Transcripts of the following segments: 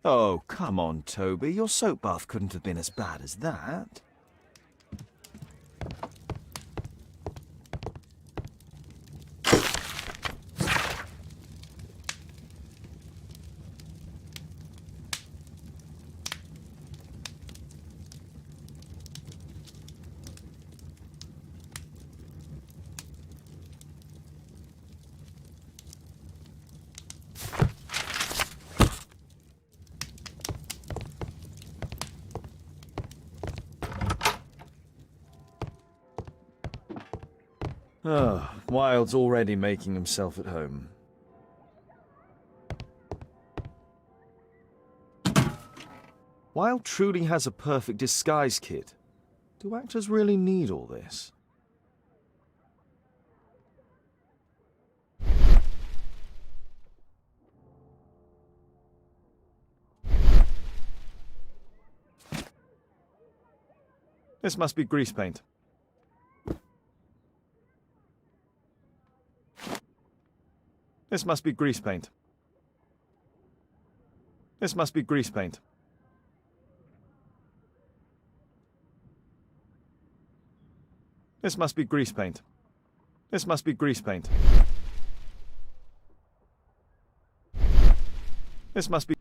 Oh, come on, Toby. Your soap bath couldn't have been as bad as that. Oh, Wilde's already making himself at home. Wilde truly has a perfect disguise kit. Do actors really need all this? This must be grease paint. This must be grease paint. This must be grease paint. This must be grease paint. This must be grease paint. This must be...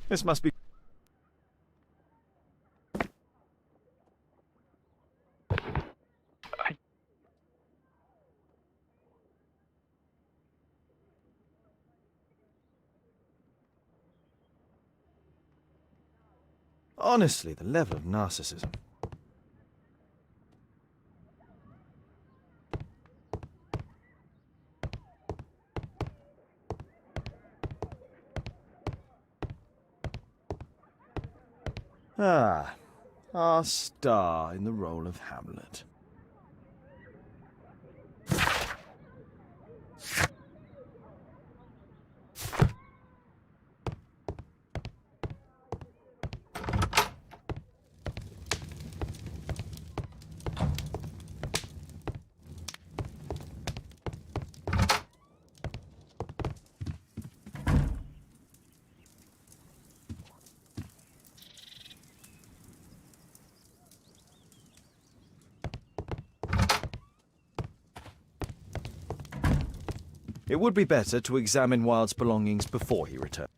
This must be... Honestly, the level of narcissism. Ah, our star in the role of Hamlet. It would be better to examine Wilde's belongings before he returned.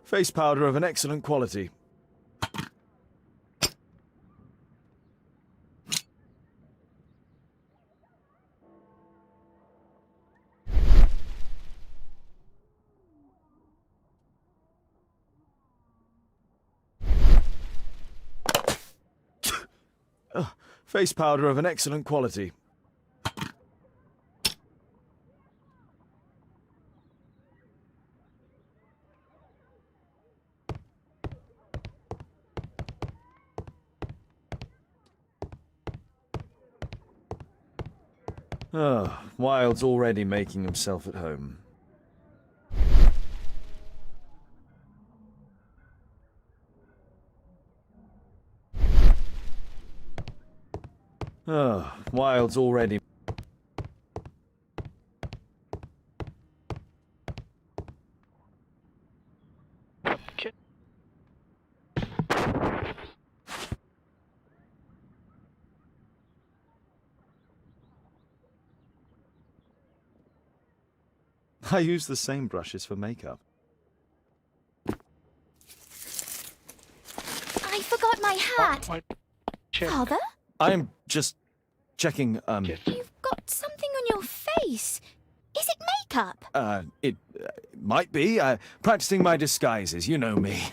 Face powder of an excellent quality. Face powder of an excellent quality. Oh, Wilde's already making himself at home. Oh, Wilde's already... I use the same brushes for makeup. I forgot my hat. Father? I'm just checking, You've got something on your face. Is it makeup? It might be. Practicing my disguises, you know me.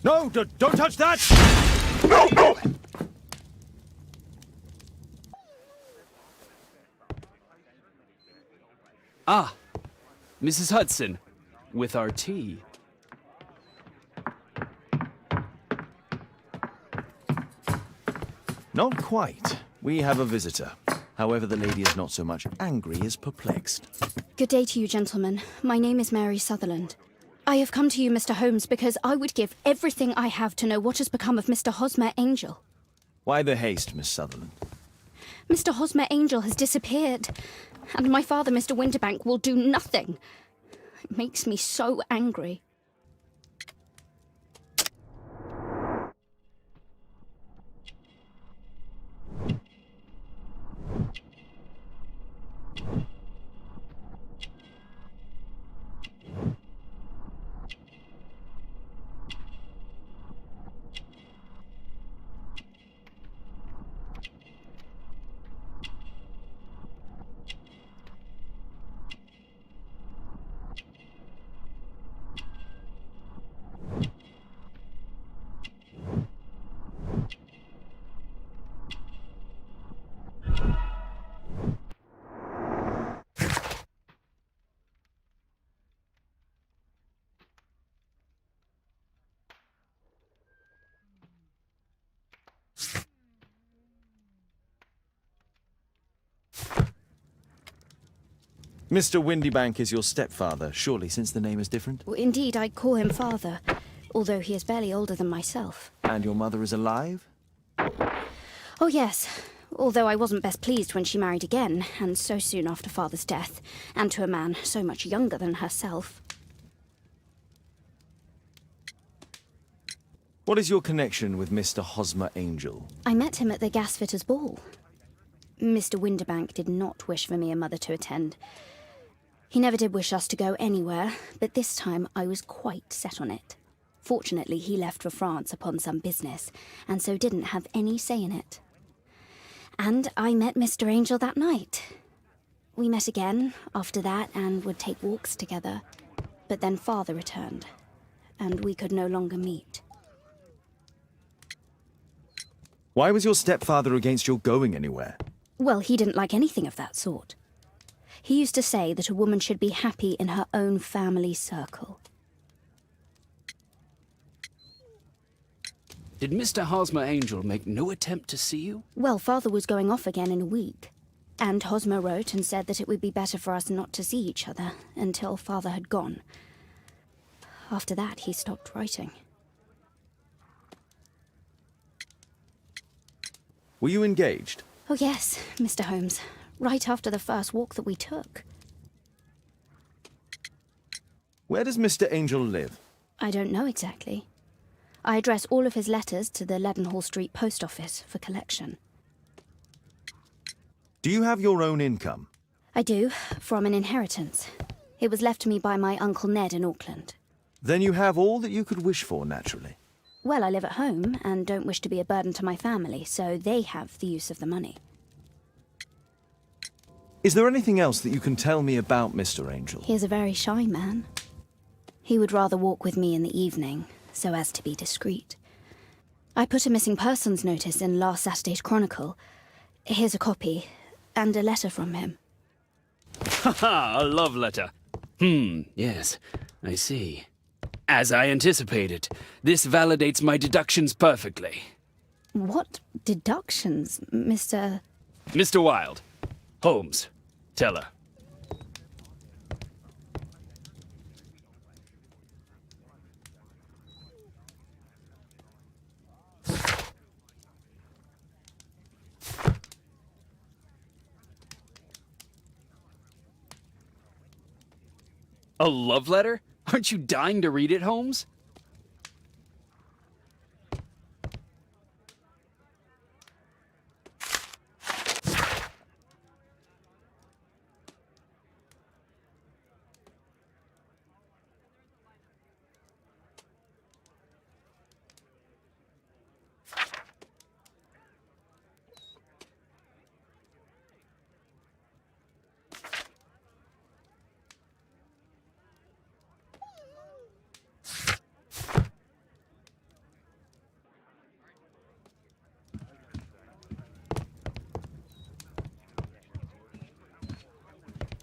No, don't touch that! Ah, Mrs. Hudson, with our tea. Not quite. We have a visitor. However, the lady is not so much angry as perplexed. Good day to you, gentlemen. My name is Mary Sutherland. I have come to you, Mr. Holmes, because I would give everything I have to know what has become of Mr. Hosmer Angel. Why the haste, Miss Sutherland? Mr. Hosmer Angel has disappeared, and my father, Mr. Winterbank, will do nothing. It makes me so angry. Mr. Windybank is your stepfather, surely, since the name is different? Well, indeed, I call him father, although he is barely older than myself. And your mother is alive? Oh, yes. Although I wasn't best pleased when she married again, and so soon after father's death, and to a man so much younger than herself. What is your connection with Mr. Hosmer Angel? I met him at the gasfitter's ball. Mr. Winterbank did not wish for me and mother to attend. He never did wish us to go anywhere, but this time I was quite set on it. Fortunately, he left for France upon some business, and so didn't have any say in it. And I met Mr. Angel that night. We met again after that and would take walks together. But then father returned, and we could no longer meet. Why was your stepfather against your going anywhere? Well, he didn't like anything of that sort. He used to say that a woman should be happy in her own family circle. Did Mr. Hosmer Angel make no attempt to see you? Well, father was going off again in a week. And Hosmer wrote and said that it would be better for us not to see each other until father had gone. After that, he stopped writing. Were you engaged? Oh yes, Mr. Holmes. Right after the first walk that we took. Where does Mr. Angel live? I don't know exactly. I address all of his letters to the Leadenhall Street post office for collection. Do you have your own income? I do, from an inheritance. It was left to me by my Uncle Ned in Auckland. Then you have all that you could wish for, naturally. Well, I live at home and don't wish to be a burden to my family, so they have the use of the money. Is there anything else that you can tell me about Mr. Angel? He is a very shy man. He would rather walk with me in the evening, so as to be discreet. I put a missing persons notice in last Saturday's Chronicle. Here's a copy, and a letter from him. Ha! A love letter. Yes, I see. As I anticipated, this validates my deductions perfectly. What deductions, Mr. Mr. Wilde. Holmes. Tell her. A love letter? Aren't you dying to read it, Holmes?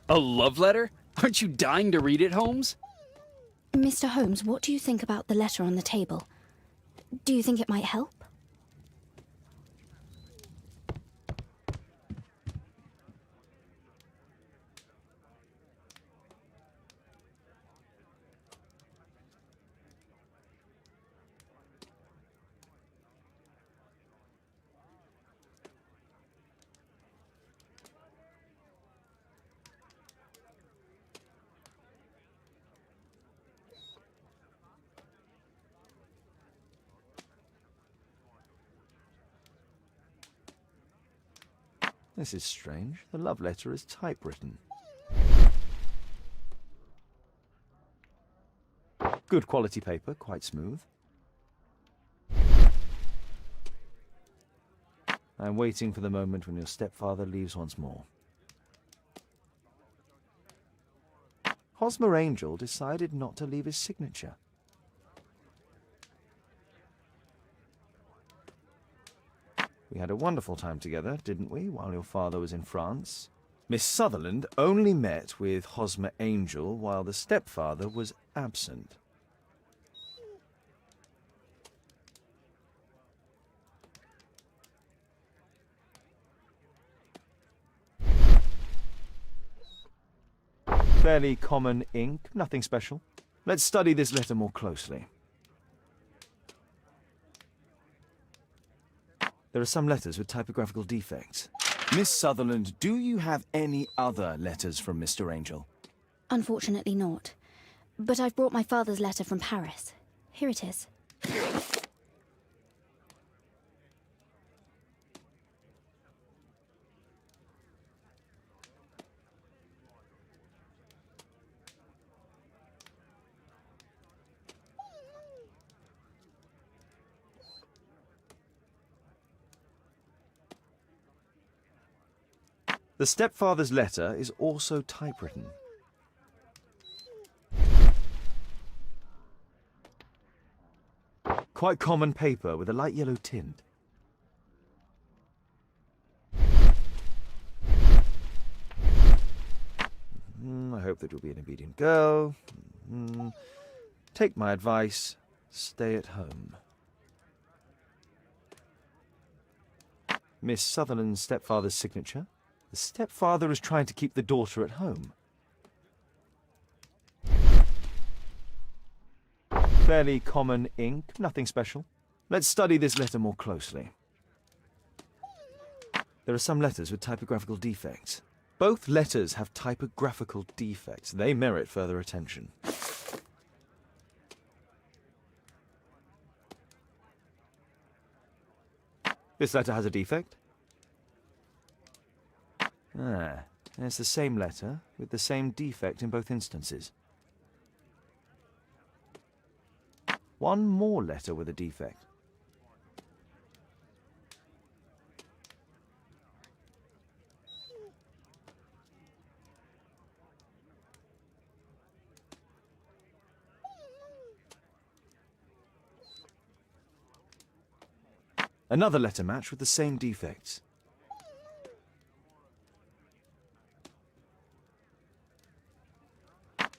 A love letter? Aren't you dying to read it, Holmes? Mr. Holmes, what do you think about the letter on the table? Do you think it might help? This is strange. The love letter is typewritten. Good quality paper, quite smooth. I'm waiting for the moment when your stepfather leaves once more. Hosmer Angel decided not to leave his signature. We had a wonderful time together, didn't we, while your father was in France? Miss Sutherland only met with Hosmer Angel while the stepfather was absent. Fairly common ink, nothing special. Let's study this letter more closely. There are some letters with typographical defects. Miss Sutherland, do you have any other letters from Mr. Angel? Unfortunately not. But I've brought my father's letter from Paris. Here it is. The stepfather's letter is also typewritten. Quite common paper with a light yellow tint. I hope that you'll be an obedient girl. Take my advice. Stay at home. Miss Sutherland's stepfather's signature. The stepfather is trying to keep the daughter at home. Fairly common ink, nothing special. Let's study this letter more closely. There are some letters with typographical defects. Both letters have typographical defects. They merit further attention. This letter has a defect. It's the same letter with the same defect in both instances. One more letter with a defect. Another letter match with the same defects.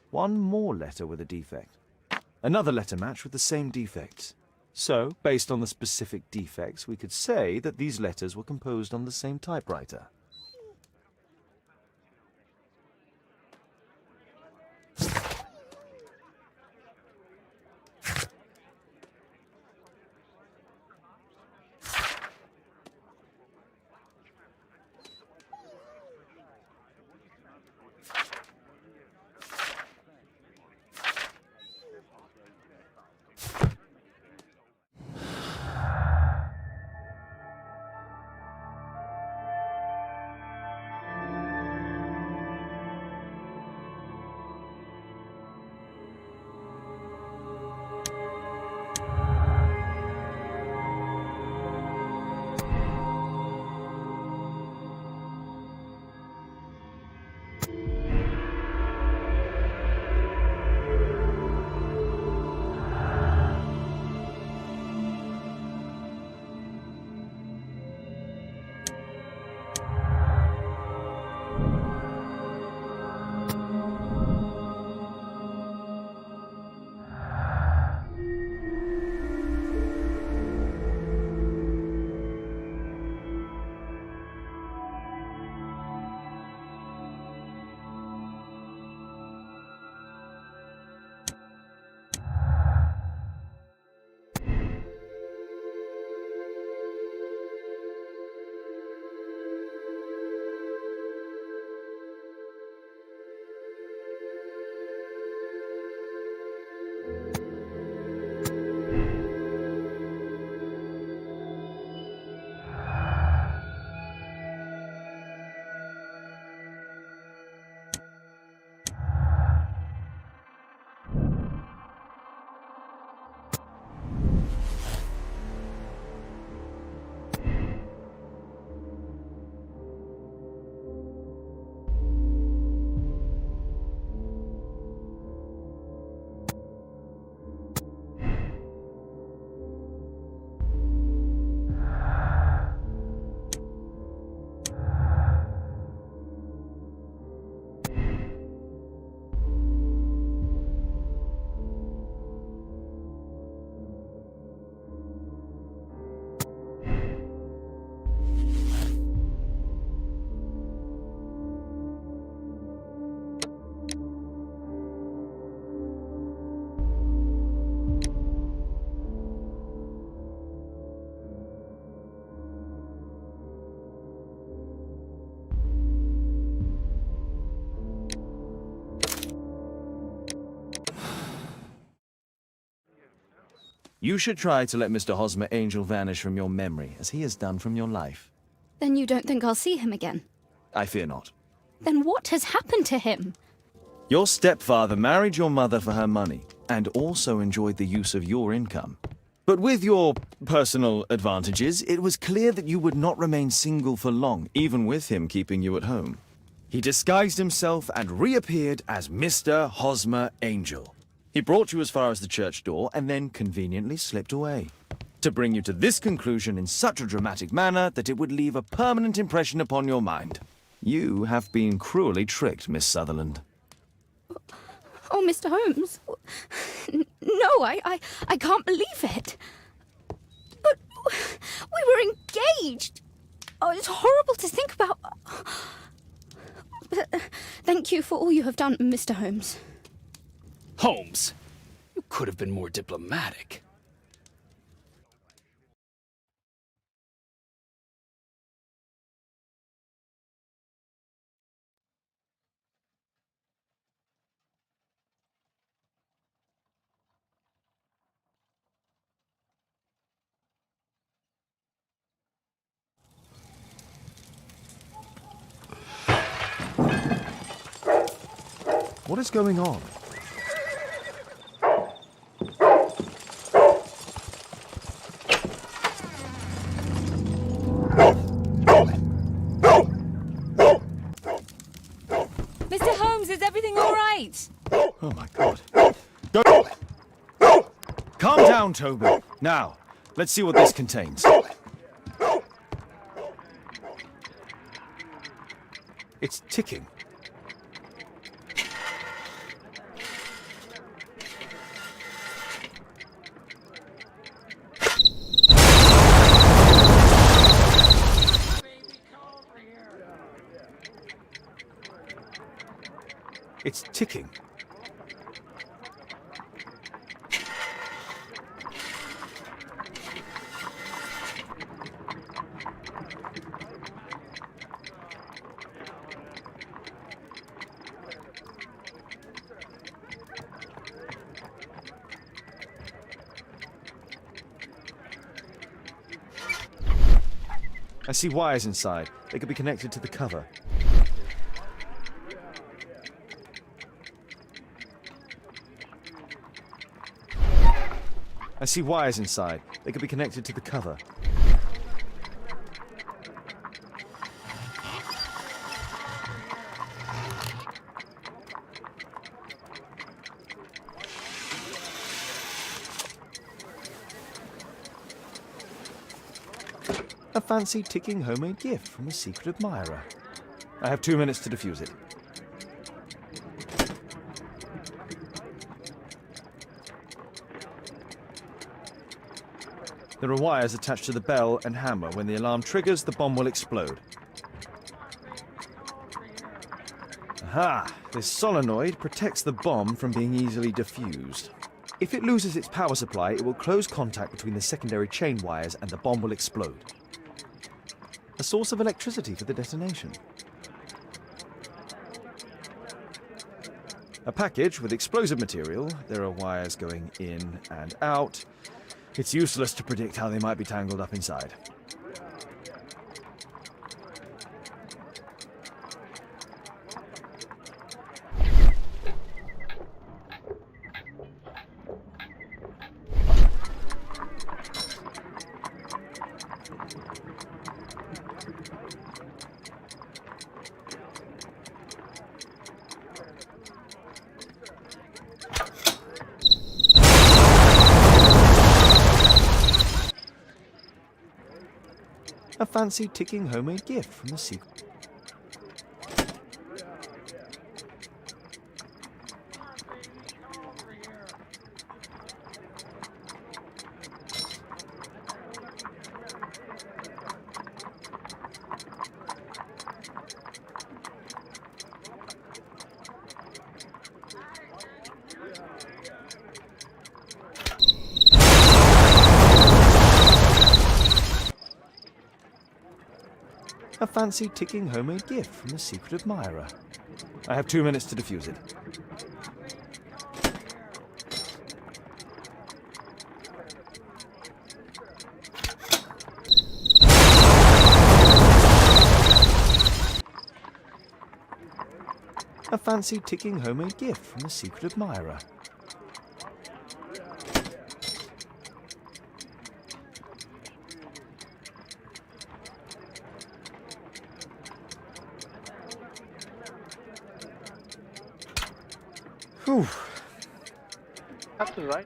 One more letter with a defect. Another letter match with the same defects. So, based on the specific defects, we could say that these letters were composed on the same typewriter. You should try to let Mr. Hosmer Angel vanish from your memory, as he has done from your life. Then you don't think I'll see him again? I fear not. Then what has happened to him? Your stepfather married your mother for her money, and also enjoyed the use of your income. But with your personal advantages, it was clear that you would not remain single for long, even with him keeping you at home. He disguised himself and reappeared as Mr. Hosmer Angel. He brought you as far as the church door and then conveniently slipped away. To bring you to this conclusion in such a dramatic manner that it would leave a permanent impression upon your mind. You have been cruelly tricked, Miss Sutherland. Oh, Mr. Holmes. No, I can't believe it. But we were engaged. Oh, it's horrible to think about. But thank you for all you have done, Mr. Holmes. Holmes, you could have been more diplomatic. What is going on? Mr. Holmes, is everything all right? Oh my God. Go! Calm down, Toby. Now, let's see what this contains. It's ticking. It's ticking. I see wires inside. They could be connected to the cover. I see wires inside. They could be connected to the cover. A fancy ticking homemade gift from a secret admirer. I have 2 minutes to defuse it. There are wires attached to the bell and hammer. When the alarm triggers, the bomb will explode. Aha! This solenoid protects the bomb from being easily diffused. If it loses its power supply, it will close contact between the secondary chain wires and the bomb will explode. A source of electricity for the detonation. A package with explosive material. There are wires going in and out. It's useless to predict how they might be tangled up inside. A fancy ticking homemade gift from the secret. A fancy ticking homemade gift from a secret admirer. I have 2 minutes to defuse it. A fancy ticking homemade gift from a secret admirer. Whew. That's right.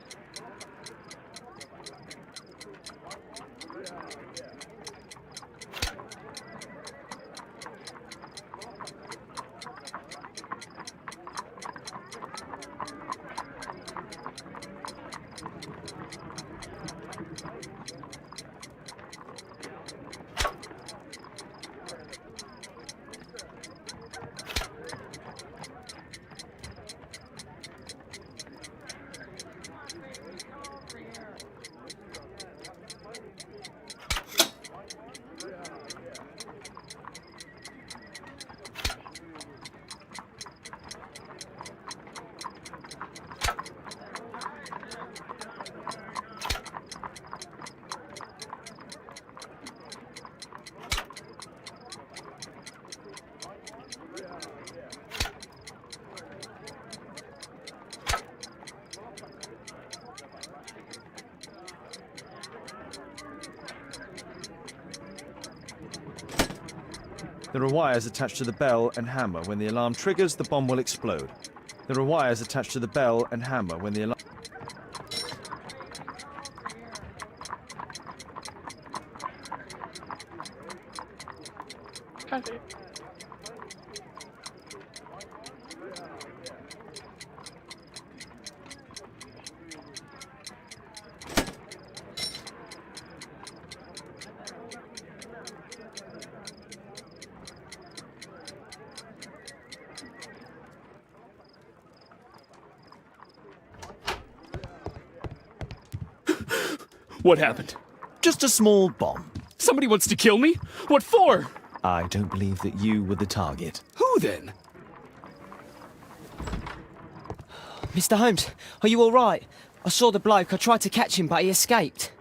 There are wires attached to the bell and hammer. When the alarm triggers, the bomb will explode. There are wires attached to the bell and hammer. When the alarm... Can't it? What happened? Just a small bomb. Somebody wants to kill me? What for? I don't believe that you were the target. Who then? Mr. Holmes, are you all right? I saw the bloke. I tried to catch him, but he escaped.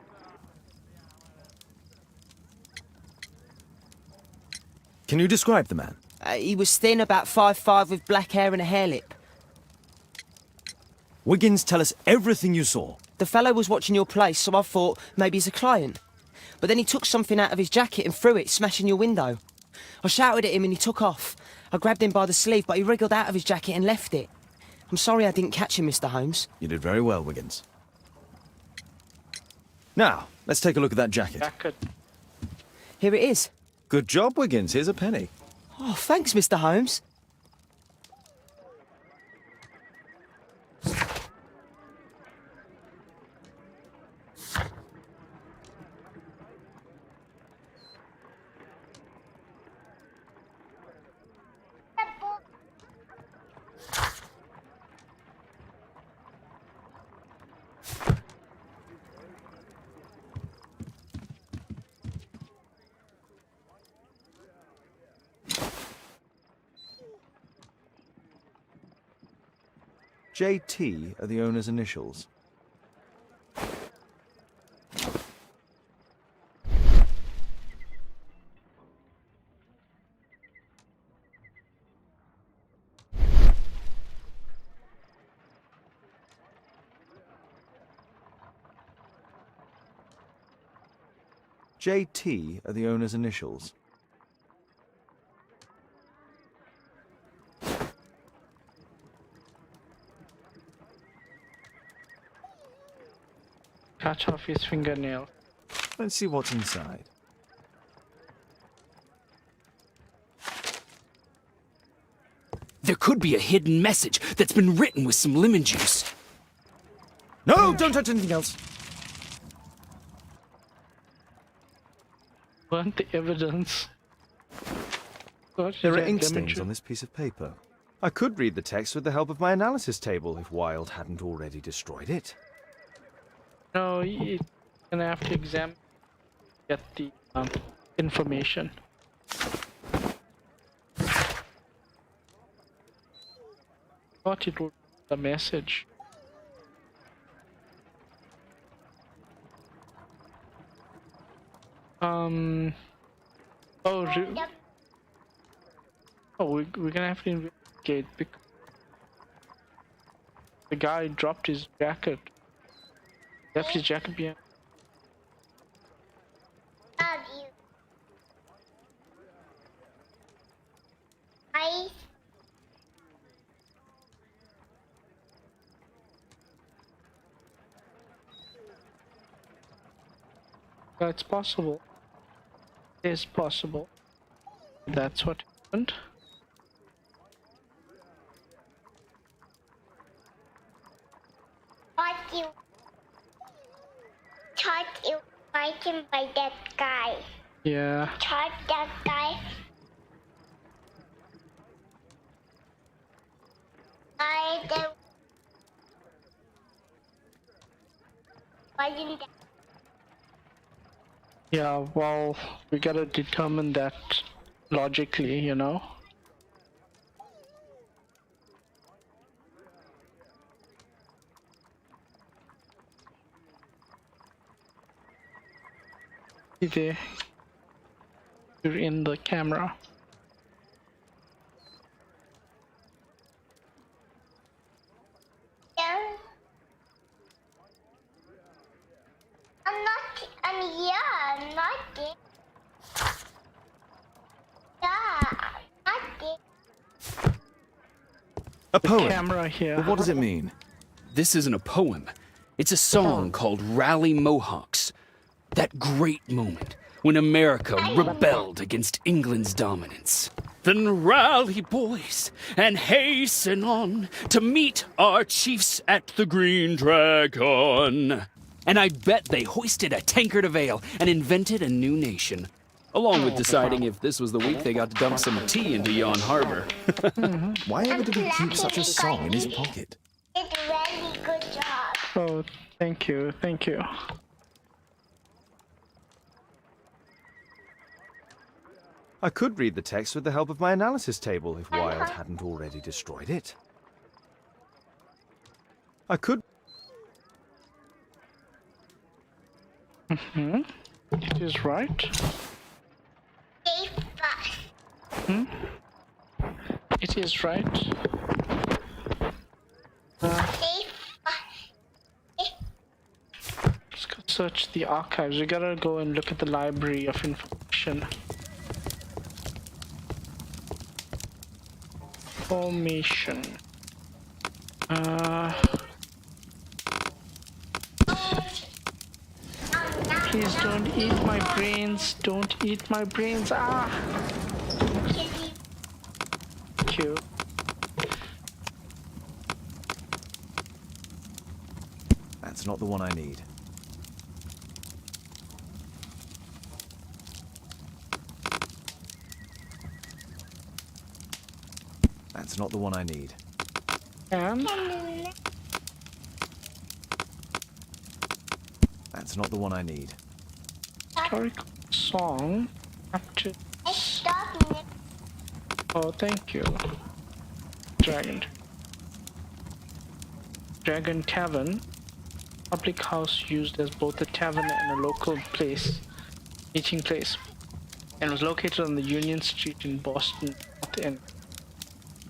Can you describe the man? He was thin, about 5'5", with black hair and a hair lip. Wiggins, tell us everything you saw. The fellow was watching your place, so I thought maybe he's a client. But then he took something out of his jacket and threw it, smashing your window. I shouted at him and he took off. I grabbed him by the sleeve, but he wriggled out of his jacket and left it. I'm sorry I didn't catch him, Mr. Holmes. You did very well, Wiggins. Now, let's take a look at that jacket. Jacket. Here it is. Good job, Wiggins. Here's a penny. Oh, thanks, Mr. Holmes. JT are the owner's initials. JT are the owner's initials. Catch off his fingernail. Let's see what's inside. There could be a hidden message that's been written with some lemon juice. No, don't touch anything else. Want the evidence? God, There are yeah, ink lemon stains juice. on this piece of paper. I could read the text with the help of my analysis table if Wilde hadn't already destroyed it. No, you're gonna have to examine, get the information. Thought it would be the message. Oh, we're gonna have to. gate because the guy dropped his jacket. Left his jacket behind. Love you. I It's possible. It is possible. That's what happened. thought you fighting by that guy. Yeah. Thought that guy. I don't. Wasn't that? Yeah, well, we gotta determine that logically, you know? There. You're in the camera. Yeah. I'm not there. Yeah, not there. A poem. Camera here. But what does it mean? This isn't a poem. It's a song called Rally Mohawks. That great moment when America rebelled against England's dominance. Then rally, boys, and hasten on to meet our chiefs at the Green Dragon. And I bet they hoisted a tankard of ale and invented a new nation. Along with deciding if this was the week they got to dump some tea into yon harbor. Why ever did he keep such a song in his pocket? Did a really good job. Oh, thank you, thank you. I could read the text with the help of my analysis table if Wilde hadn't already destroyed it. I could... It is right. Stay fast. It is right. Stay fast. Let's go search the archives. We gotta go and look at the library of information. Formation. Please don't eat my brains. Don't eat my brains. Ah! Thank you. That's not the one I need. That's not the one I need. And That's not the one I need. historical song. After. Stop me. Oh, thank you. Dragon. Dragon Tavern. Public house used as both a tavern and a local meeting place, and was located on the Union Street in Boston, North End.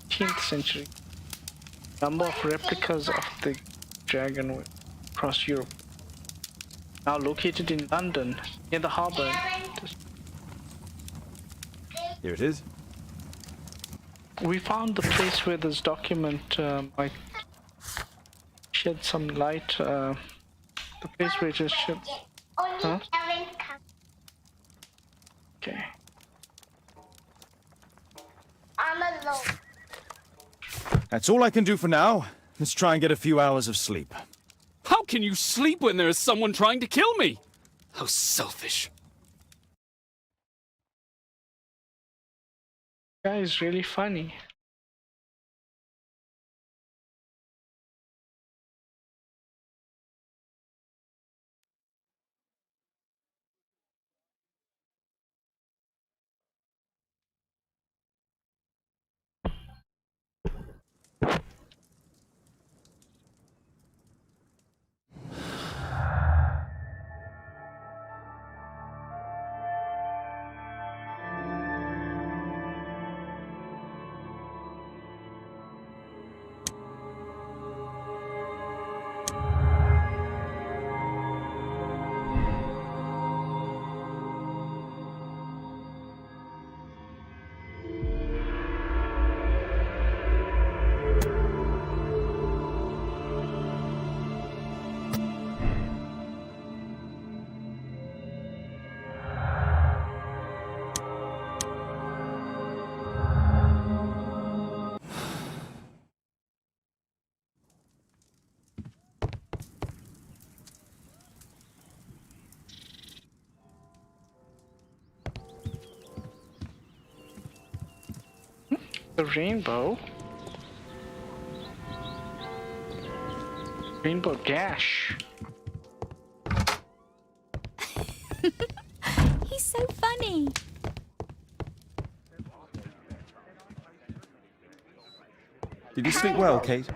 18th century. Number of replicas of the dragon were across Europe. Now located in London, near the harbour. Here it is. We found the place where this document might shed some light. The place where it is shed. Only Huh? Kevin come. Okay. I'm alone. That's all I can do for now. Let's try and get a few hours of sleep. How can you sleep when there is someone trying to kill me? How selfish. Guy is really funny. The rainbow. Rainbow Dash. He's so funny. Did you sleep well, Kate?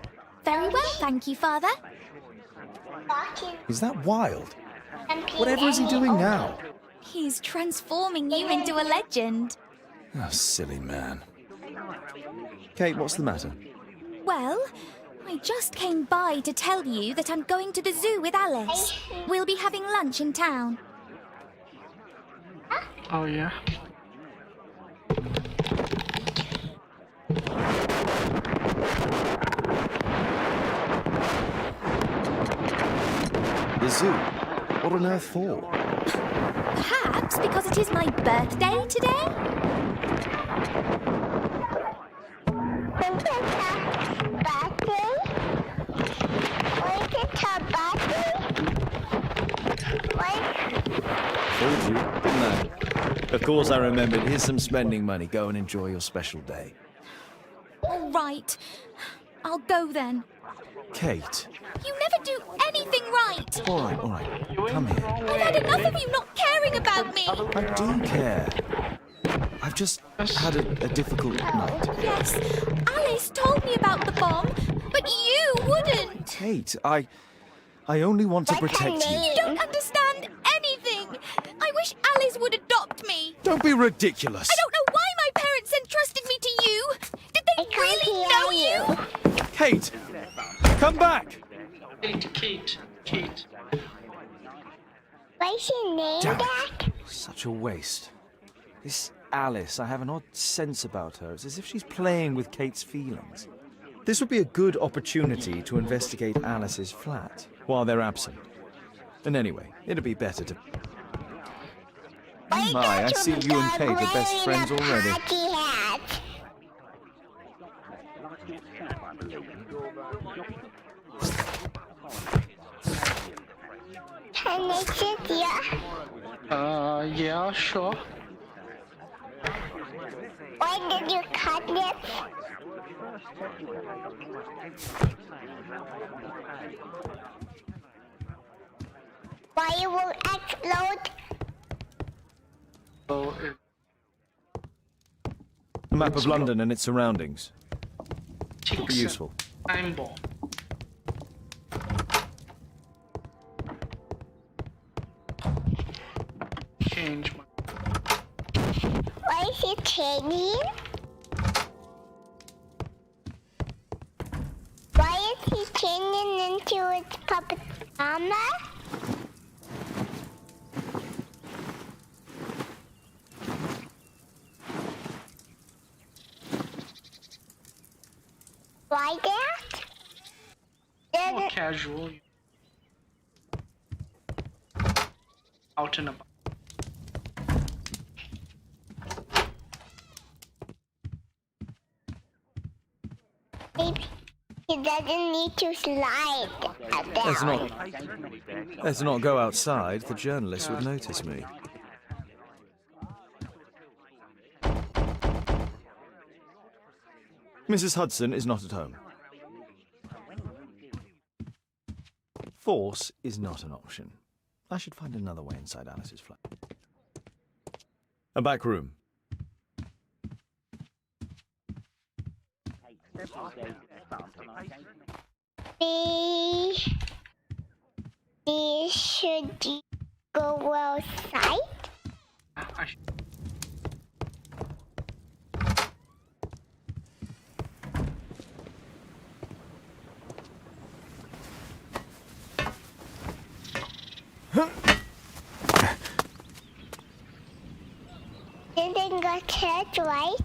Very well, thank you, Father. Is that wild? Whatever is he doing now? He's transforming you into a legend. Oh, silly man. Kate, what's the matter? Well, I just came by to tell you that I'm going to the zoo with Alice. We'll be having lunch in town. Oh yeah. The zoo? What on earth for? Perhaps because it is my birthday today? Told you, didn't I? Of course I remembered. Here's some spending money. Go and enjoy your special day. All right. I'll go then. Kate. You never do anything right. All right. Come here. I've had enough of you not caring about me. I do care. I've just had a difficult night. Yes, Alice told me about the bomb, but you wouldn't. Kate, I only want to protect you. You don't understand anything. I wish Alice would adopt me. Don't be ridiculous. I don't know why my parents entrusted me to you. Did they really know you? Kate, come back. Kate. What's your name, Damn Dad? it. Such a waste. This Alice, I have an odd sense about her. It's as if she's playing with Kate's feelings. This would be a good opportunity to investigate Alice's flat while they're absent. And anyway, it'd be better to... Oh my, I see you and Kate are best friends already. Party hat. Can I sit here? Yeah, sure. Why did you cut it? Why you will explode? So, A map of London and its surroundings. Be ticks useful. time bomb. Change my... Why is it changing? Why is he changing into its puppet armor? Why that? More Doesn't casual. Out and about. maybe he doesn't need to slide down. Let's not go outside. The journalists would notice me. Mrs. Hudson is not at home. Force is not an option. I should find another way inside Alice's flat. A back room. We should go outside. Didn't get hurt, right?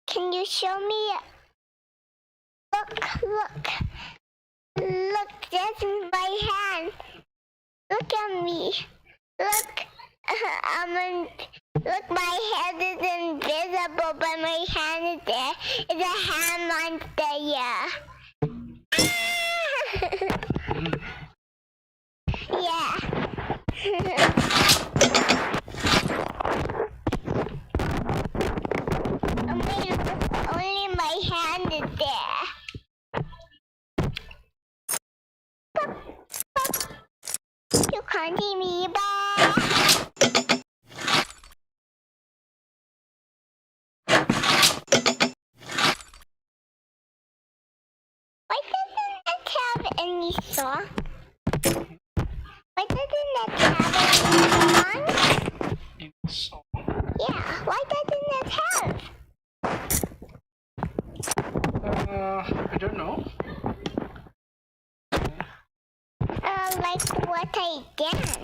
Can you show me? Look, that's my hand. Look at me. Look, look, my head is invisible, but my hand is there. It's a hand monster, yeah. Yeah. see me back. Why doesn't it have any song? Why doesn't it have any song? In song. Yeah, why doesn't it have? I don't know. Like what I dance.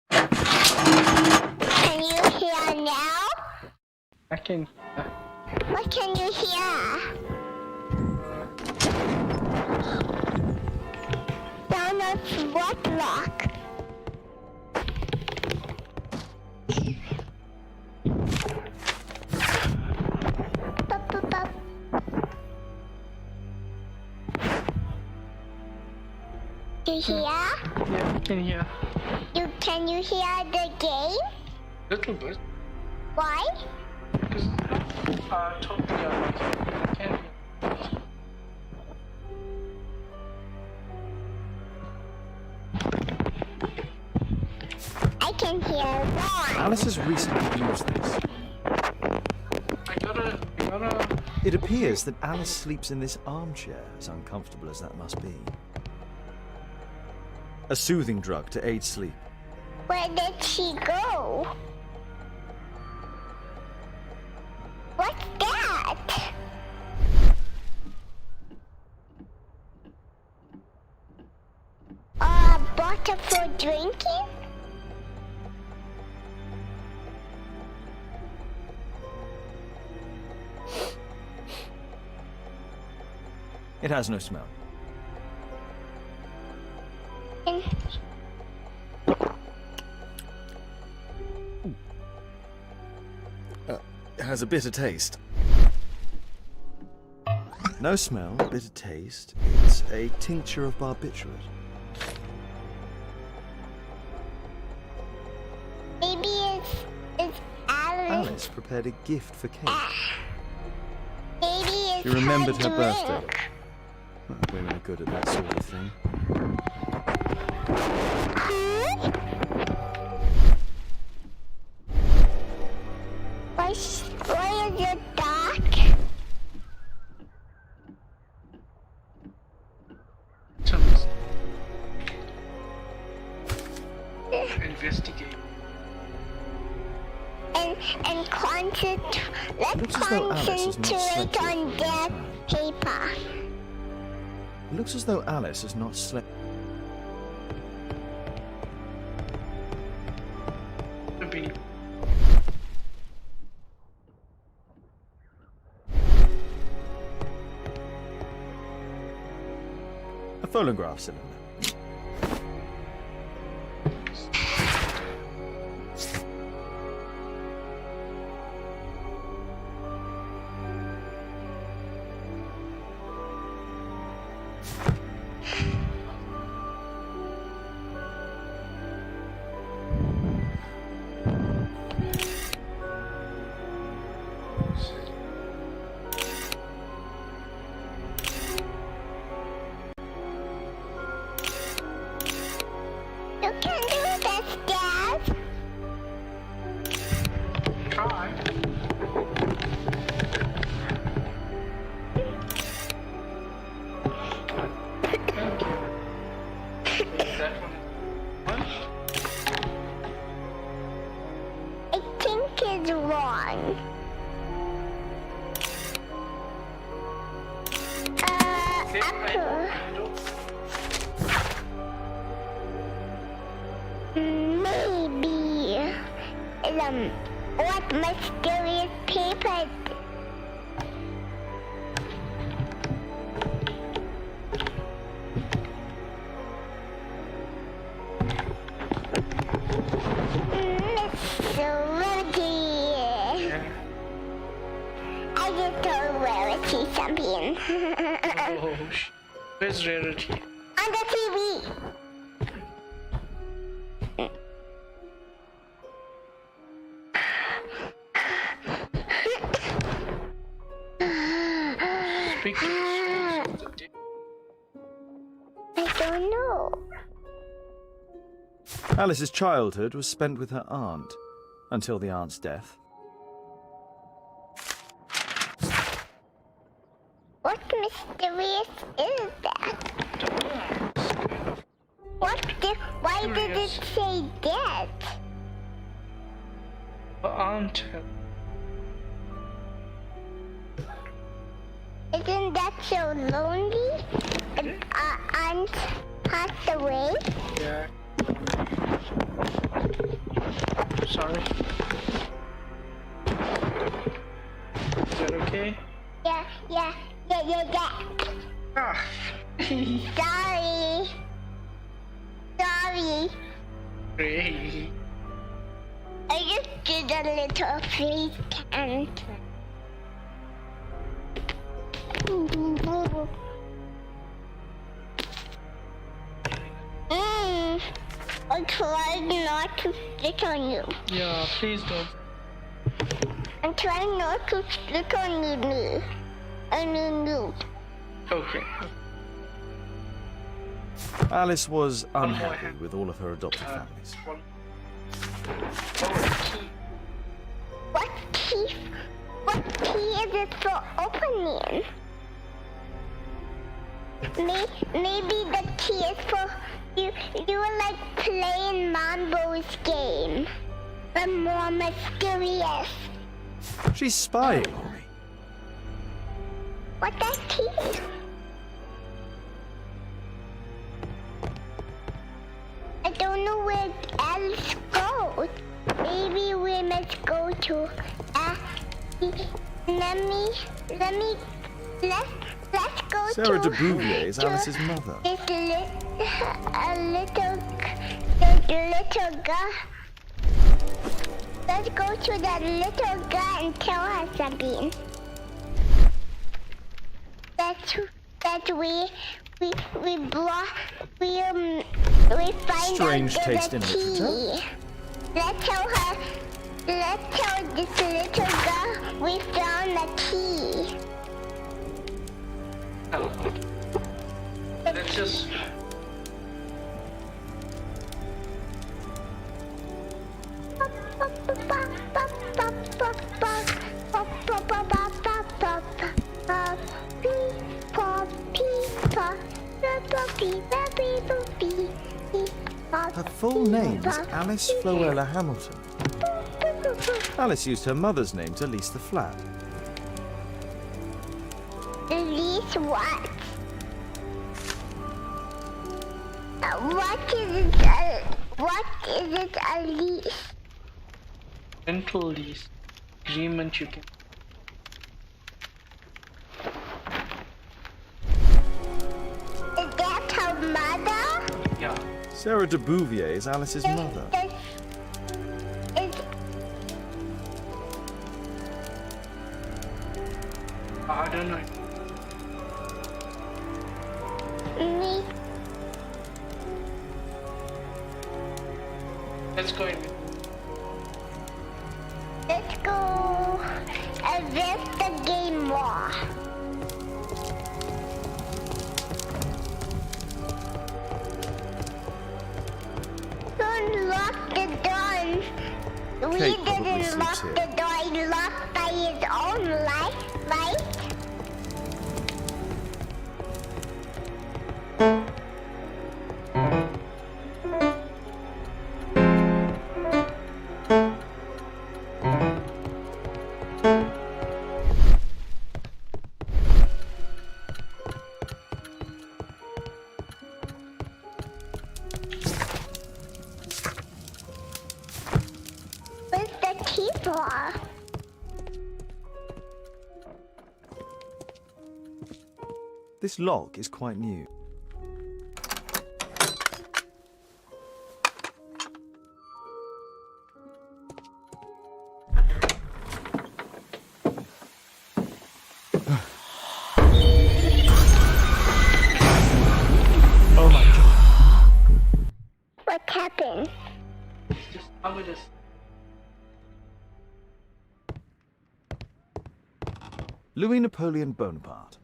Can you hear now? I can. What can you hear? Sound of what rock? You hear? Yeah, I can hear. Can you hear the game? Little bit. Why? Because totally I can hear. I can hear one. Alice has recently used this. I gotta. It appears that Alice sleeps in this armchair, as uncomfortable as that must be. A soothing drug to aid sleep. Where did she go? What's that? A bottle for drinking? It has no smell. And It has a bitter taste. No smell, bitter taste. It's a tincture of barbiturate. maybe it's Alice. Alice prepared a gift for Kate. Maybe it's She remembered her drink. birthday. Well, women are good at that sort of thing. Why is it dark? Investigate. And let's Looks as though Alice has not concentrate slept on yet. that paper. It looks as though Alice has not slept. Be A phonograph cylinder. You can do this, Dad. try. Thank you. That one. I think it's wrong. Apple. Maybe. What mysterious paper? Mystery. I just told Rarity something. Oh, where's Rarity? On the TV. Speak to the souls of the dead. I don't know. Alice's childhood was spent with her aunt, until the aunt's death. What mysterious is that? Why did it say dead? Her aunt. Isn't that so lonely? If our aunt passed away? Yeah. Sorry. Is that okay? Yeah. Ah. Sorry. Great. I just did a little face count. I'm trying not to spit on you. Yeah, please don't. I'm trying not to spit on you. Okay. Alice was more unhappy hand. with all of her adopted families. What key is it for opening? Maybe the key is for you were like playing Mambo's game, but more mysterious. She's spying on me. What that key? I don't know where else goes. Maybe we must go to let's go Sarah to de Bouvier is to Alice's mother. this little girl. Let's go to that little girl and tell her something. That we find Strange out taste the in key. literature. Let's tell this little girl we found the key. Let's just. Her full name is Alice Floella Hamilton. Alice used her mother's name to lease the flat. Lease what? What is it a lease? Rental lease agreement you can. Is that her mother? Yeah. Sarah de Bouvier is Alice's mother. I don't know. Me. Let's go in. Let's go investigate more. Don't lock the door. We Kate probably didn't sleeps lock here. the door. He locked by his own life, right? Where's the key for? This lock is quite new. Oh my god. What happened? Just come with us. Louis Napoleon Bonaparte.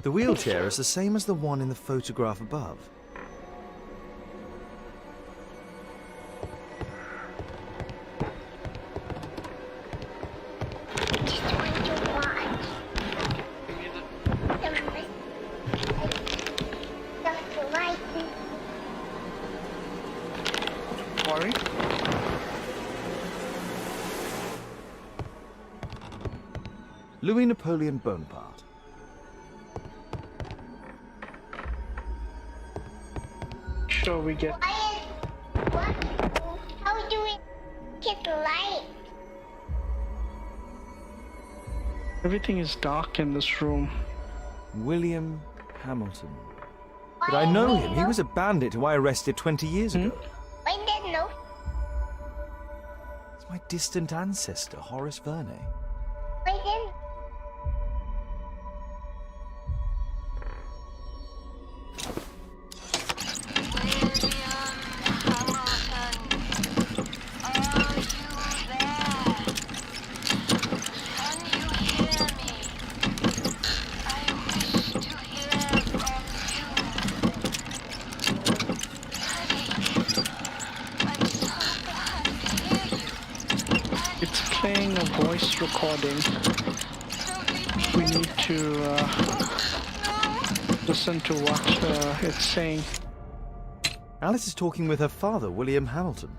The wheelchair is the same as the one in the photograph above. Just what you want. Just like Worry. Louis Napoleon Bonaparte. Sure, we get. what? How do we get light? Everything is dark in this room. William Hamilton. But I know him. He was a bandit who I arrested 20 years ago. Why did no? It's my distant ancestor, Horace Verne. Why didn't? It's playing a voice recording. We need to listen to what it's saying. Alice is talking with her father, William Hamilton.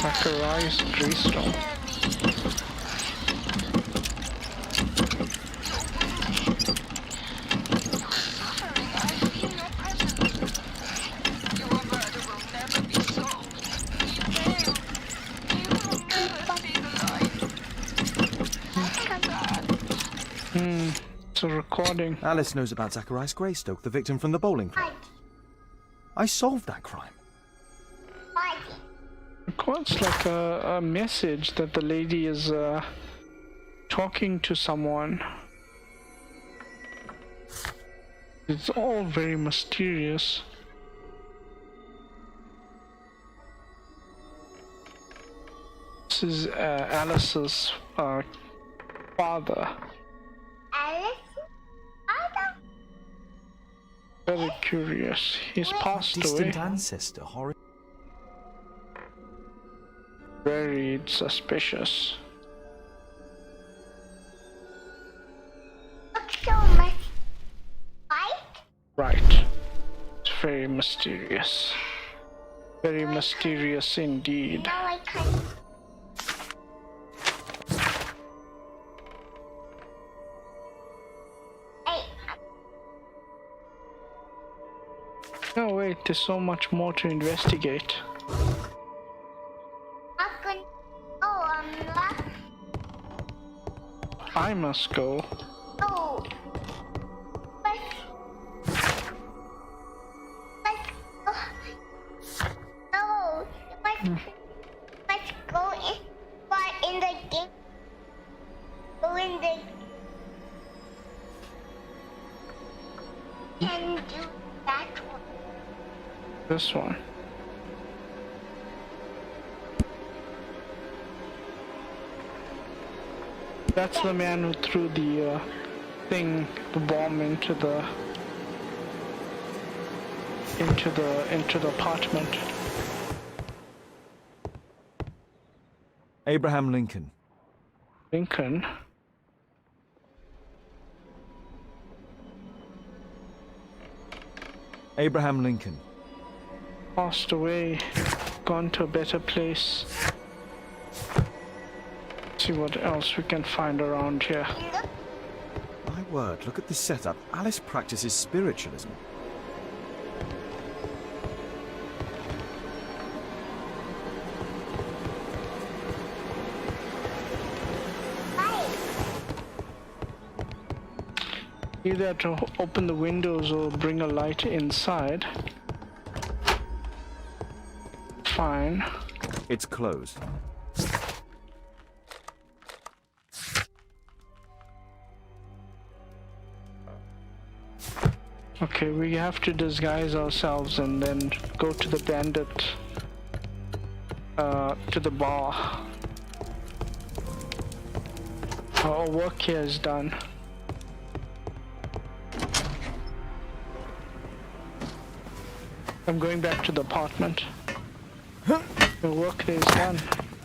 Zacharias Greystone. It's a recording. Alice knows about Zacharias Greystoke, the victim from the bowling club. I solved that crime. It's like a message that the lady is talking to someone. It's all very mysterious. This is Alice's father. Alice? Father? Very curious. He's passed away. Distant ancestor, Horace. Very suspicious. Looks so much light. Right. It's very mysterious. Very mysterious indeed. Now I can't. Hey, No, wait, there's so much more to investigate. not gonna. Oh, not. I must go. Oh. No, let's go in the game. Go in the. Can do that one. This one. That's the man who threw the bomb into the apartment. Abraham Lincoln. Lincoln. Abraham Lincoln. Passed away, gone to a better place. See what else we can find around here. My word, look at this setup. Alice practices spiritualism. Either to open the windows or bring a light inside. Fine. It's closed. Okay, we have to disguise ourselves and then go to the bandit to the bar. Our work here is done. I'm going back to the apartment. The work here is done.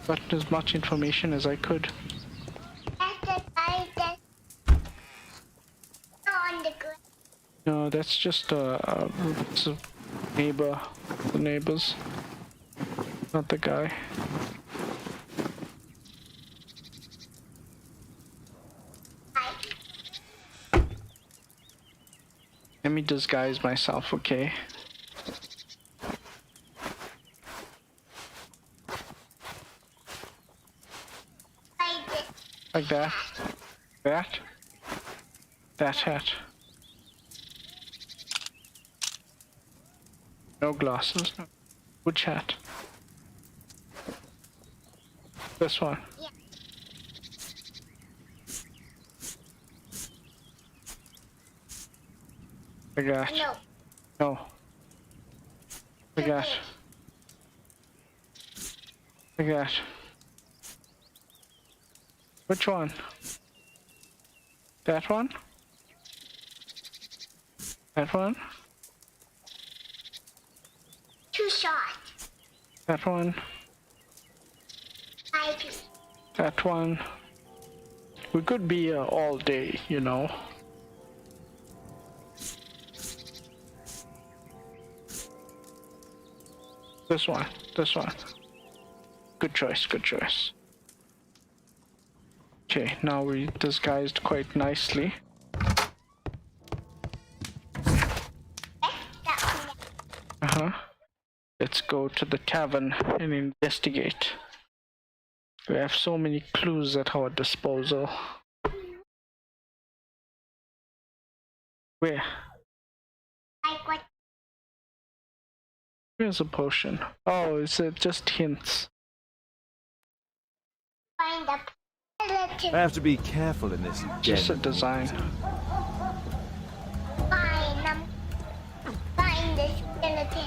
Got as much information as I could. That's the guy that's on the ground. No, that's just it's a neighbor. The neighbors. Not the guy. Let me disguise myself, okay? Like that. That. That hat. No glasses. No. Which hat? This one. Yeah. Like that. No. No. Like that. Like that. Which one? That one? That one? Too short. That one? That one? We could be here all day, you know. This one. This one. Good choice, good choice. Okay, now we disguised quite nicely. Uh-huh. Let's go to the tavern and investigate. We have so many clues at our disposal. Where? Like what? Here's a potion. Oh, is it just hints? Find a relative. I have to be careful in this. Just a den. design. Find the skeleton.